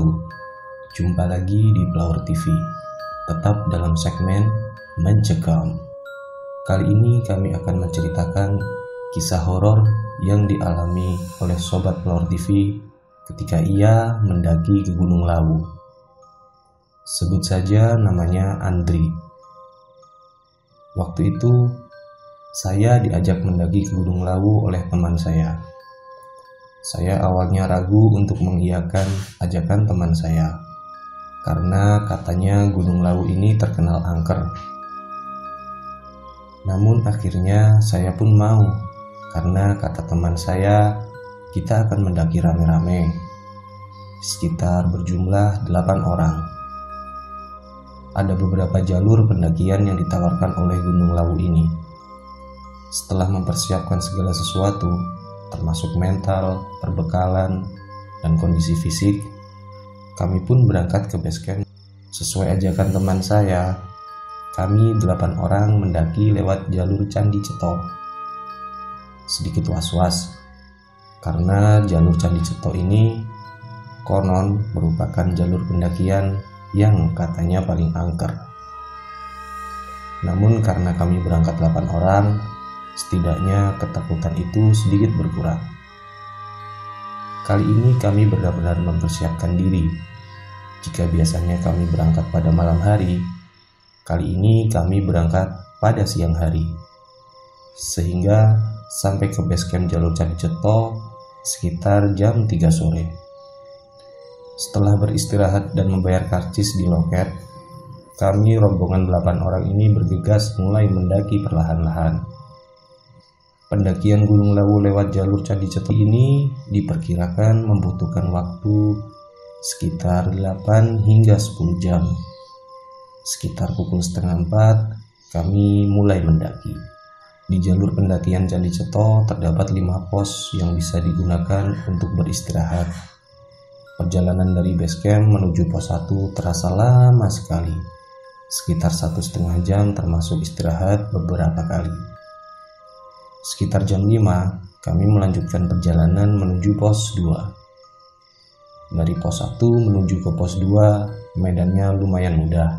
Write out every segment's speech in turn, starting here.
wabarakatuh. Jumpa lagi di Flower TV, tetap dalam segmen Mencekam. Kali ini kami akan menceritakan kisah horor yang dialami oleh Sobat Flower TV ketika ia mendaki ke Gunung Lawu. Sebut saja namanya Andri. Waktu itu saya diajak mendaki ke Gunung Lawu oleh teman saya. Saya awalnya ragu untuk mengiyakan ajakan teman saya, karena katanya Gunung Lawu ini terkenal angker. Namun akhirnya saya pun mau, karena kata teman saya, kita akan mendaki rame-rame, sekitar berjumlah 8 orang. Ada beberapa jalur pendakian yang ditawarkan oleh Gunung Lawu ini. Setelah mempersiapkan segala sesuatu, termasuk mental, perbekalan, dan kondisi fisik, kami pun berangkat ke base camp. Sesuai ajakan teman saya, kami 8 orang mendaki lewat jalur Candi Ceto. Sedikit was-was, karena jalur Candi Ceto ini konon merupakan jalur pendakian yang katanya paling angker. Namun karena kami berangkat 8 orang, setidaknya ketakutan itu sedikit berkurang. Kali ini kami benar-benar mempersiapkan diri. Jika biasanya kami berangkat pada malam hari, kali ini kami berangkat pada siang hari. Sehingga sampai ke base camp jalur Candi Ceto sekitar jam 3 sore. Setelah beristirahat dan membayar karcis di loket, kami rombongan 8 orang ini bergegas mulai mendaki perlahan-lahan. Pendakian Gunung Lawu lewat jalur Candi Ceto ini diperkirakan membutuhkan waktu sekitar 8 hingga 10 jam. Sekitar pukul setengah 4, kami mulai mendaki. Di jalur pendakian Candi Ceto terdapat 5 pos yang bisa digunakan untuk beristirahat. Perjalanan dari base camp menuju pos 1 terasa lama sekali, sekitar 1,5 jam termasuk istirahat beberapa kali. Sekitar jam 5, kami melanjutkan perjalanan menuju pos 2. Dari pos 1 menuju ke pos 2, medannya lumayan mudah.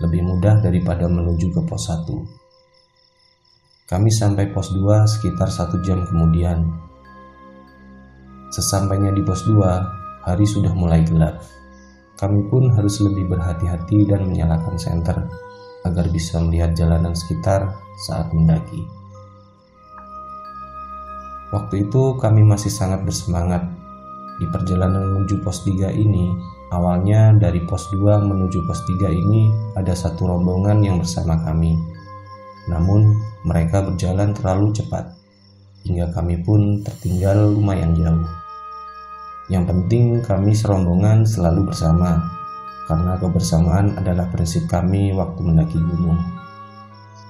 Lebih mudah daripada menuju ke pos 1. Kami sampai pos 2 sekitar 1 jam kemudian. Sesampainya di pos 2, hari sudah mulai gelap. Kami pun harus lebih berhati-hati dan menyalakan senter agar bisa melihat jalanan sekitar saat mendaki. Waktu itu kami masih sangat bersemangat. Di perjalanan menuju pos 3 ini, awalnya dari pos 2 menuju pos 3 ini ada satu rombongan yang bersama kami. Namun mereka berjalan terlalu cepat, hingga kami pun tertinggal lumayan jauh. Yang penting kami serombongan selalu bersama, karena kebersamaan adalah prinsip kami waktu mendaki gunung.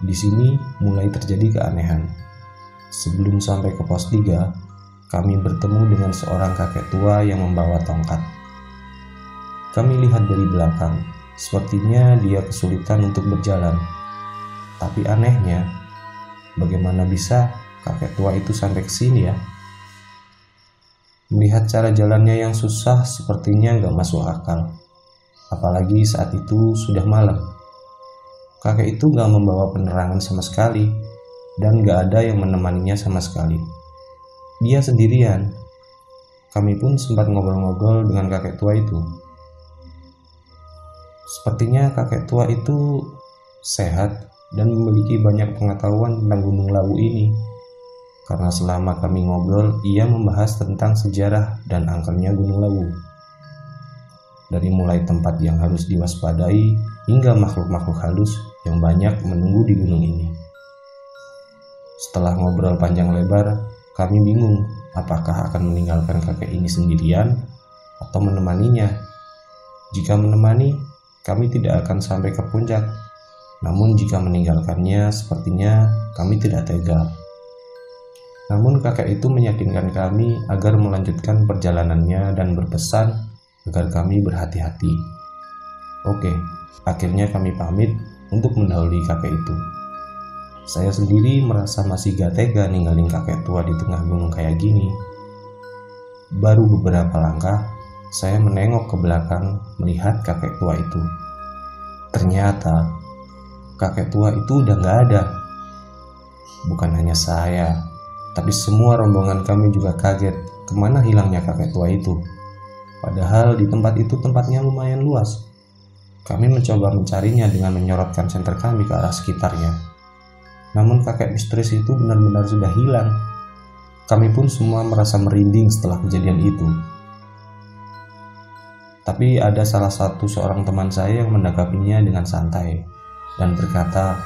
Di sini mulai terjadi keanehan. Sebelum sampai ke pos 3, kami bertemu dengan seorang kakek tua yang membawa tongkat. Kami lihat dari belakang, sepertinya dia kesulitan untuk berjalan. Tapi anehnya, bagaimana bisa kakek tua itu sampai ke sini ya? Melihat cara jalannya yang susah sepertinya gak masuk akal. Apalagi saat itu sudah malam. Kakek itu gak membawa penerangan sama sekali, dan gak ada yang menemaninya sama sekali. Dia sendirian. Kami pun sempat ngobrol-ngobrol dengan kakek tua itu. Sepertinya kakek tua itu sehat dan memiliki banyak pengetahuan tentang Gunung Lawu ini. Karena selama kami ngobrol, ia membahas tentang sejarah dan angkernya Gunung Lawu. Dari mulai tempat yang harus diwaspadai hingga makhluk-makhluk halus yang banyak menunggu di gunung ini. Setelah ngobrol panjang lebar, kami bingung apakah akan meninggalkan kakek ini sendirian atau menemaninya. Jika menemani, kami tidak akan sampai ke puncak. Namun jika meninggalkannya, sepertinya kami tidak tega. Namun kakek itu meyakinkan kami agar melanjutkan perjalanannya dan berpesan agar kami berhati-hati. Oke, akhirnya kami pamit untuk mendahului kakek itu. Saya sendiri merasa masih gak tega ninggalin kakek tua di tengah gunung kayak gini. Baru beberapa langkah, saya menengok ke belakang melihat kakek tua itu. Ternyata kakek tua itu udah gak ada. Bukan hanya saya, tapi semua rombongan kami juga kaget kemana hilangnya kakek tua itu. Padahal di tempat itu tempatnya lumayan luas. Kami mencoba mencarinya dengan menyorotkan senter kami ke arah sekitarnya. Namun kakek misterius itu benar-benar sudah hilang. Kami pun semua merasa merinding setelah kejadian itu. Tapi ada salah satu seorang teman saya yang menanggapinya dengan santai dan berkata,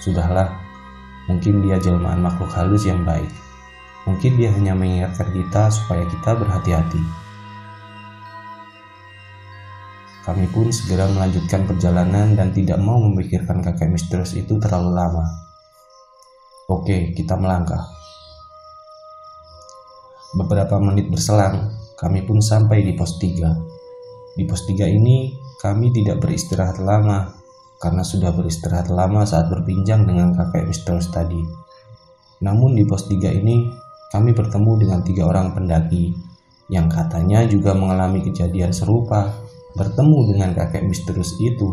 sudahlah, mungkin dia jelmaan makhluk halus yang baik. Mungkin dia hanya mengingatkan kita supaya kita berhati-hati. Kami pun segera melanjutkan perjalanan dan tidak mau memikirkan kakek misterius itu terlalu lama. Oke, kita melangkah. Beberapa menit berselang, kami pun sampai di pos 3. Di pos 3 ini, kami tidak beristirahat lama, karena sudah beristirahat lama saat berbincang dengan kakek misterius tadi. Namun di pos 3 ini, kami bertemu dengan 3 orang pendaki, yang katanya juga mengalami kejadian serupa, bertemu dengan kakek misterius itu.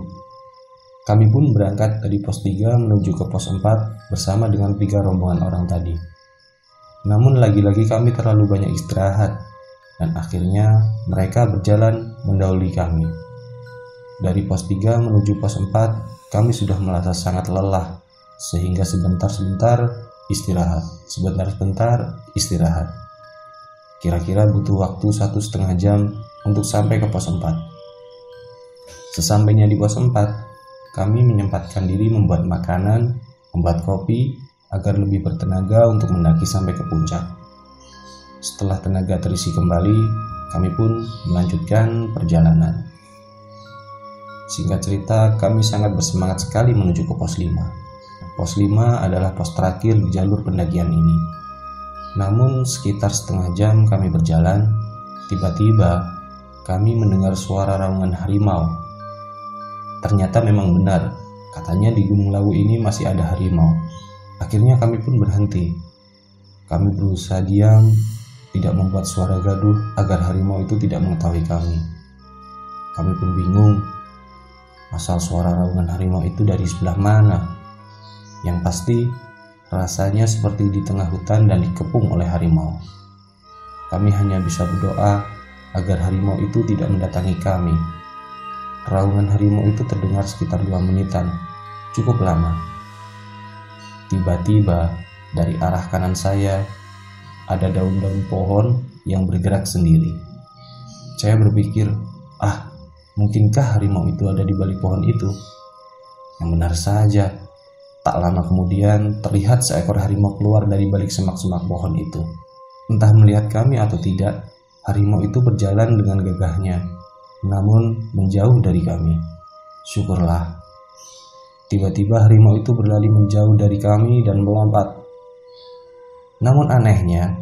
Kami pun berangkat dari pos 3 menuju ke pos 4 bersama dengan 3 rombongan orang tadi. Namun lagi-lagi kami terlalu banyak istirahat, dan akhirnya mereka berjalan mendahului kami. Dari pos 3 menuju pos 4, kami sudah merasa sangat lelah, sehingga sebentar-sebentar istirahat, sebentar-sebentar istirahat. Kira-kira butuh waktu 1,5 jam untuk sampai ke pos 4. Sesampainya di pos 4, kami menyempatkan diri membuat makanan, membuat kopi, agar lebih bertenaga untuk mendaki sampai ke puncak. Setelah tenaga terisi kembali, kami pun melanjutkan perjalanan. Singkat cerita, kami sangat bersemangat sekali menuju ke pos 5. Pos 5 adalah pos terakhir di jalur pendakian ini. Namun sekitar 1/2 jam kami berjalan, tiba-tiba kami mendengar suara raungan harimau. Ternyata memang benar, katanya di Gunung Lawu ini masih ada harimau. Akhirnya kami pun berhenti. Kami berusaha diam, tidak membuat suara gaduh agar harimau itu tidak mengetahui kami. Kami pun bingung, asal suara raungan harimau itu dari sebelah mana. Yang pasti, rasanya seperti di tengah hutan dan dikepung oleh harimau. Kami hanya bisa berdoa agar harimau itu tidak mendatangi kami. Raungan harimau itu terdengar sekitar 2 menitan, cukup lama. Tiba-tiba dari arah kanan saya ada daun-daun pohon yang bergerak sendiri. Saya berpikir, mungkinkah harimau itu ada di balik pohon itu? Yang benar saja, tak lama kemudian terlihat seekor harimau keluar dari balik semak-semak pohon itu. Entah melihat kami atau tidak, harimau itu berjalan dengan gagahnya, namun menjauh dari kami. Syukurlah. Tiba-tiba harimau itu berlari menjauh dari kami dan melompat. Namun anehnya,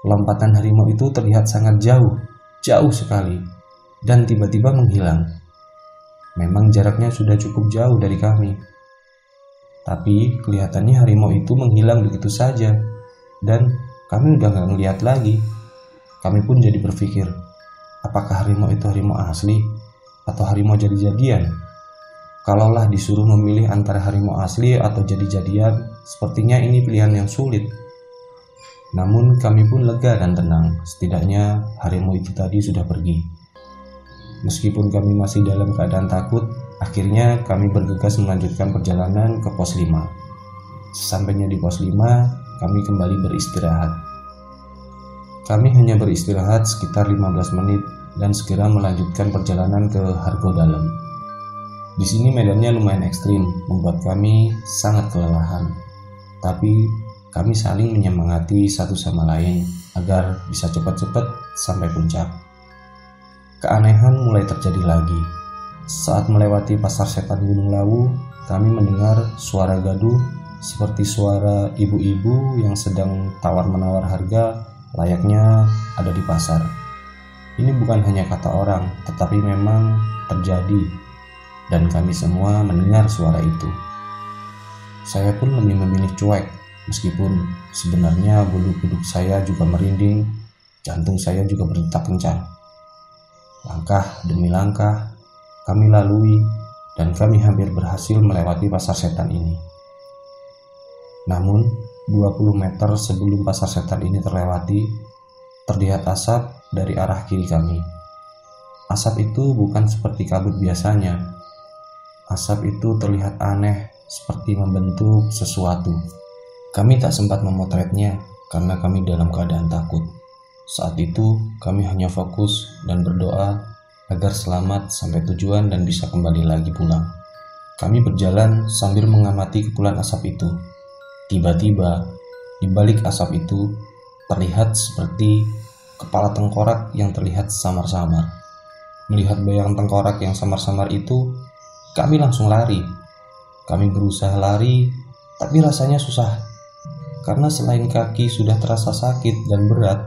lompatan harimau itu terlihat sangat jauh sekali, dan tiba-tiba menghilang. Memang jaraknya sudah cukup jauh dari kami. Tapi kelihatannya harimau itu menghilang begitu saja, dan kami udah gak ngeliat lagi. Kami pun jadi berpikir, apakah harimau itu harimau asli atau harimau jadi-jadian? Kalaulah disuruh memilih antara harimau asli atau jadi-jadian, sepertinya ini pilihan yang sulit. Namun kami pun lega dan tenang, setidaknya harimau itu tadi sudah pergi. Meskipun kami masih dalam keadaan takut, akhirnya kami bergegas melanjutkan perjalanan ke pos 5. Sesampainya di pos 5, kami kembali beristirahat. Kami hanya beristirahat sekitar 15 menit dan segera melanjutkan perjalanan ke Hargo Dalam. Di sini medannya lumayan ekstrim, membuat kami sangat kelelahan. Tapi kami saling menyemangati satu sama lain agar bisa cepat-cepat sampai puncak. Keanehan mulai terjadi lagi. Saat melewati pasar setan Gunung Lawu, kami mendengar suara gaduh seperti suara ibu-ibu yang sedang tawar-menawar harga layaknya ada di pasar. Ini bukan hanya kata orang, tetapi memang terjadi. Dan kami semua mendengar suara itu. Saya pun lebih memilih cuek, meskipun sebenarnya bulu kuduk saya juga merinding, jantung saya juga berdetak kencang. Langkah demi langkah kami lalui dan kami hampir berhasil melewati pasar setan ini. Namun, 20 meter sebelum pasar setan ini terlewati, terlihat asap dari arah kiri kami. Asap itu bukan seperti kabut biasanya. Asap itu terlihat aneh, seperti membentuk sesuatu. Kami tak sempat memotretnya karena kami dalam keadaan takut. Saat itu, kami hanya fokus dan berdoa agar selamat sampai tujuan dan bisa kembali lagi pulang. Kami berjalan sambil mengamati kepulan asap itu. Tiba-tiba, di balik asap itu, terlihat seperti kepala tengkorak yang terlihat samar-samar. Melihat bayang tengkorak yang samar-samar itu, kami langsung lari. Kami berusaha lari, tapi rasanya susah. Karena selain kaki sudah terasa sakit dan berat,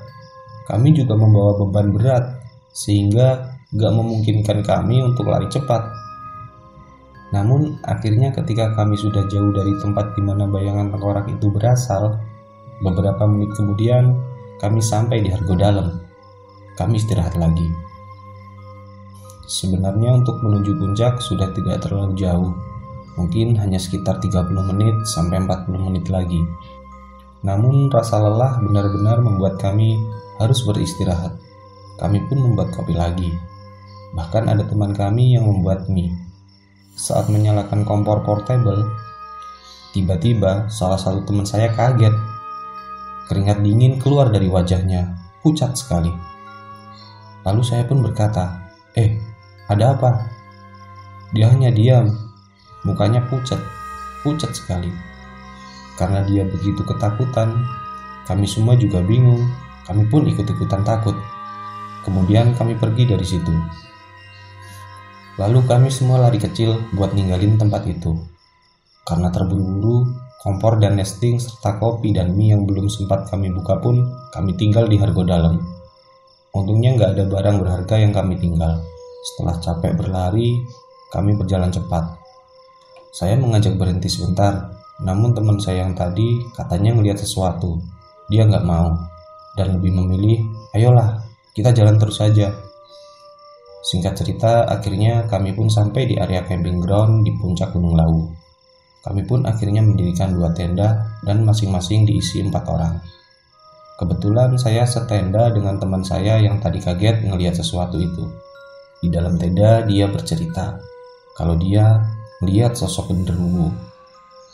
kami juga membawa beban berat, sehingga gak memungkinkan kami untuk lari cepat. Namun akhirnya ketika kami sudah jauh dari tempat di mana bayangan tengkorak itu berasal, beberapa menit kemudian kami sampai di Hargodalam. Kami istirahat lagi. Sebenarnya untuk menuju puncak sudah tidak terlalu jauh, mungkin hanya sekitar 30 menit sampai 40 menit lagi. Namun rasa lelah benar-benar membuat kami harus beristirahat. Kami pun membuat kopi lagi. Bahkan ada teman kami yang membuat mie. Saat menyalakan kompor portable, tiba-tiba salah satu teman saya kaget. Keringat dingin keluar dari wajahnya, pucat sekali. Lalu saya pun berkata, ada apa?" Dia hanya diam, mukanya pucat sekali. Karena dia begitu ketakutan, kami semua juga bingung, kami pun ikut-ikutan takut. Kemudian kami pergi dari situ. Lalu kami semua lari kecil buat ninggalin tempat itu. Karena terburu-buru, kompor dan nesting serta kopi dan mie yang belum sempat kami buka pun kami tinggal di Hargodalam. Untungnya nggak ada barang berharga yang kami tinggal. Setelah capek berlari, kami berjalan cepat. Saya mengajak berhenti sebentar, namun teman saya yang tadi katanya ngelihat sesuatu. Dia nggak mau dan lebih memilih, "Ayolah, kita jalan terus saja." Singkat cerita, akhirnya kami pun sampai di area camping ground di puncak Gunung Lawu. Kami pun akhirnya mendirikan 2 tenda dan masing-masing diisi 4 orang. Kebetulan saya setenda dengan teman saya yang tadi kaget ngelihat sesuatu itu. Di dalam tenda dia bercerita kalau dia melihat sosok genderuwo.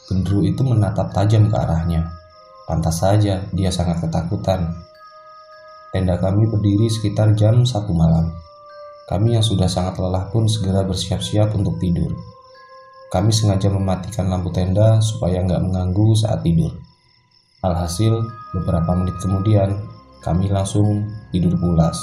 Genderuwo itu menatap tajam ke arahnya. Pantas saja dia sangat ketakutan. Tenda kami berdiri sekitar jam 1 malam. Kami yang sudah sangat lelah pun segera bersiap-siap untuk tidur. Kami sengaja mematikan lampu tenda supaya nggak mengganggu saat tidur. Alhasil, beberapa menit kemudian, kami langsung tidur pulas.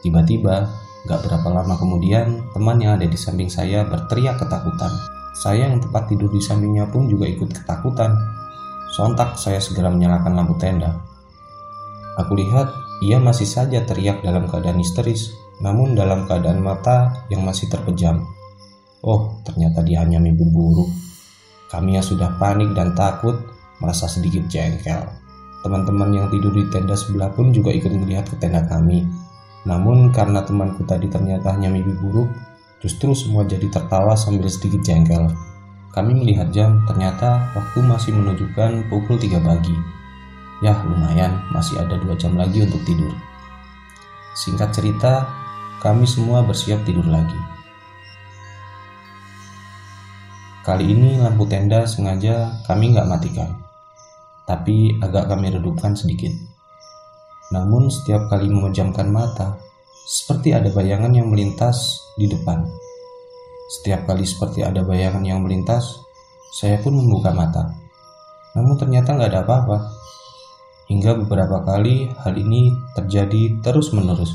Tiba-tiba, gak berapa lama kemudian, teman yang ada di samping saya berteriak ketakutan. Saya yang tempat tidur di sampingnya pun juga ikut ketakutan. Sontak saya segera menyalakan lampu tenda. Aku lihat ia masih saja teriak dalam keadaan histeris, namun dalam keadaan mata yang masih terpejam. Oh, ternyata dia hanya mimpi buruk. Kami yang sudah panik dan takut merasa sedikit jengkel. Teman-teman yang tidur di tenda sebelah pun juga ikut melihat ke tenda kami. Namun karena temanku tadi ternyata hanya mimpi buruk, justru semua jadi tertawa sambil sedikit jengkel. Kami melihat jam, ternyata waktu masih menunjukkan pukul 3 pagi. Ya lumayan, masih ada 2 jam lagi untuk tidur. Singkat cerita, kami semua bersiap tidur lagi. Kali ini lampu tenda sengaja kami nggak matikan, tapi agak kami redupkan sedikit. Namun setiap kali memejamkan mata, seperti ada bayangan yang melintas di depan. Setiap kali seperti ada bayangan yang melintas, saya pun membuka mata. Namun ternyata nggak ada apa-apa. Hingga beberapa kali hal ini terjadi terus-menerus.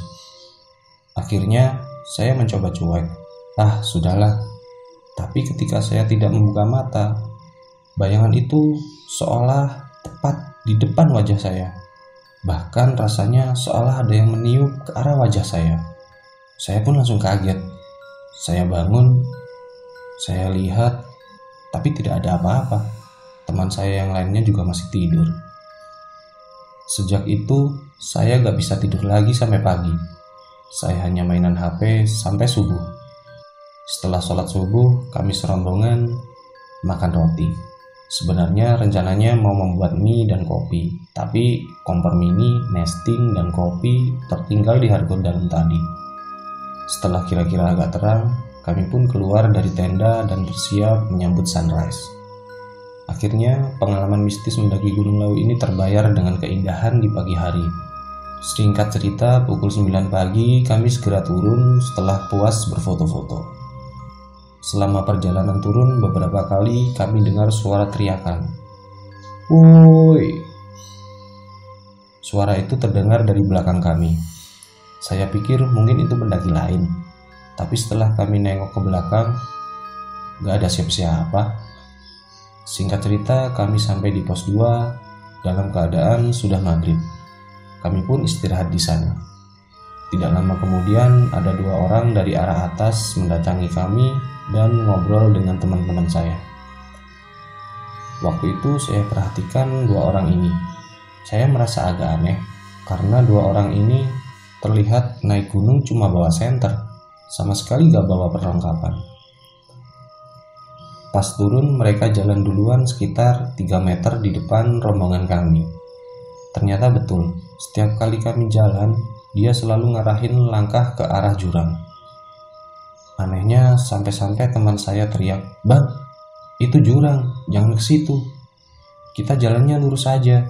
Akhirnya saya mencoba cuek. Sudahlah. Tapi ketika saya tidak membuka mata, bayangan itu seolah tepat di depan wajah saya. Bahkan rasanya seolah ada yang meniup ke arah wajah saya. Saya pun langsung kaget. Saya bangun, saya lihat, tapi tidak ada apa-apa. Teman saya yang lainnya juga masih tidur. Sejak itu, Saya gak bisa tidur lagi sampai pagi. Saya hanya mainan HP sampai subuh. Setelah sholat subuh, kami serombongan makan roti. Sebenarnya rencananya mau membuat mie dan kopi, tapi kompor mini, nesting, dan kopi tertinggal di hardcore dalam tadi. Setelah kira-kira agak terang, kami pun keluar dari tenda dan bersiap menyambut sunrise. Akhirnya, pengalaman mistis mendaki Gunung Lawu ini terbayar dengan keindahan di pagi hari. Singkat cerita, pukul 9 pagi kami segera turun setelah puas berfoto-foto. Selama perjalanan turun, beberapa kali kami dengar suara teriakan. "Woi!" Suara itu terdengar dari belakang kami. Saya pikir mungkin itu pendaki lain. Tapi setelah kami nengok ke belakang, gak ada siapa-siapa. Singkat cerita, kami sampai di pos 2 dalam keadaan sudah maghrib. Kami pun istirahat di sana. Tidak lama kemudian, ada 2 orang dari arah atas mendatangi kami dan ngobrol dengan teman-teman saya. Waktu itu saya perhatikan 2 orang ini. Saya merasa agak aneh karena 2 orang ini terlihat naik gunung cuma bawa senter, sama sekali gak bawa perlengkapan. Pas turun, mereka jalan duluan sekitar 3 meter di depan rombongan kami. Ternyata betul, setiap kali kami jalan, dia selalu ngarahin langkah ke arah jurang. Anehnya, sampai-sampai teman saya teriak, "Bang, itu jurang, jangan ke situ. Kita jalannya lurus saja."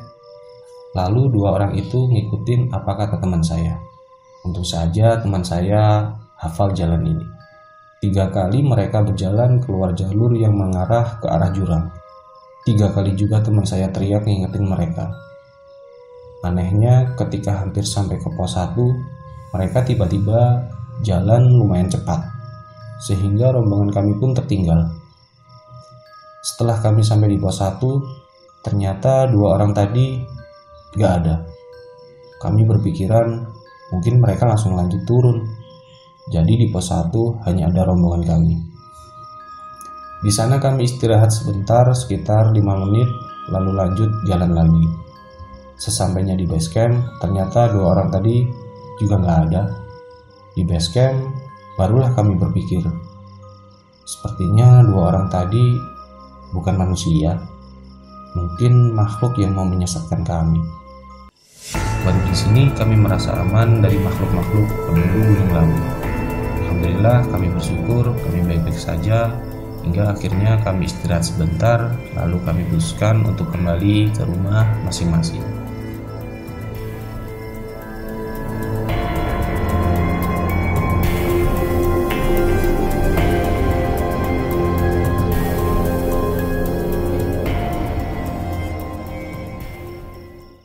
Lalu 2 orang itu ngikutin apa kata teman saya. Untung saja teman saya hafal jalan ini. 3 kali mereka berjalan keluar jalur yang mengarah ke arah jurang. 3 kali juga teman saya teriak ngingetin mereka. Anehnya, ketika hampir sampai ke pos 1, mereka tiba-tiba jalan lumayan cepat, sehingga rombongan kami pun tertinggal. Setelah kami sampai di pos 1, ternyata 2 orang tadi gak ada. Kami berpikiran mungkin mereka langsung lanjut turun. Jadi di pos 1 hanya ada rombongan kami. Di sana kami istirahat sebentar sekitar 5 menit, lalu lanjut jalan lagi. Sesampainya di base camp, ternyata 2 orang tadi juga gak ada. Di base camp, barulah kami berpikir, sepertinya 2 orang tadi bukan manusia, mungkin makhluk yang mau menyesatkan kami. Baru di sini kami merasa aman dari makhluk-makhluk penunggu Gunung Lawu. Alhamdulillah, kami bersyukur kami baik-baik saja, hingga akhirnya kami istirahat sebentar, lalu kami putuskan untuk kembali ke rumah masing-masing.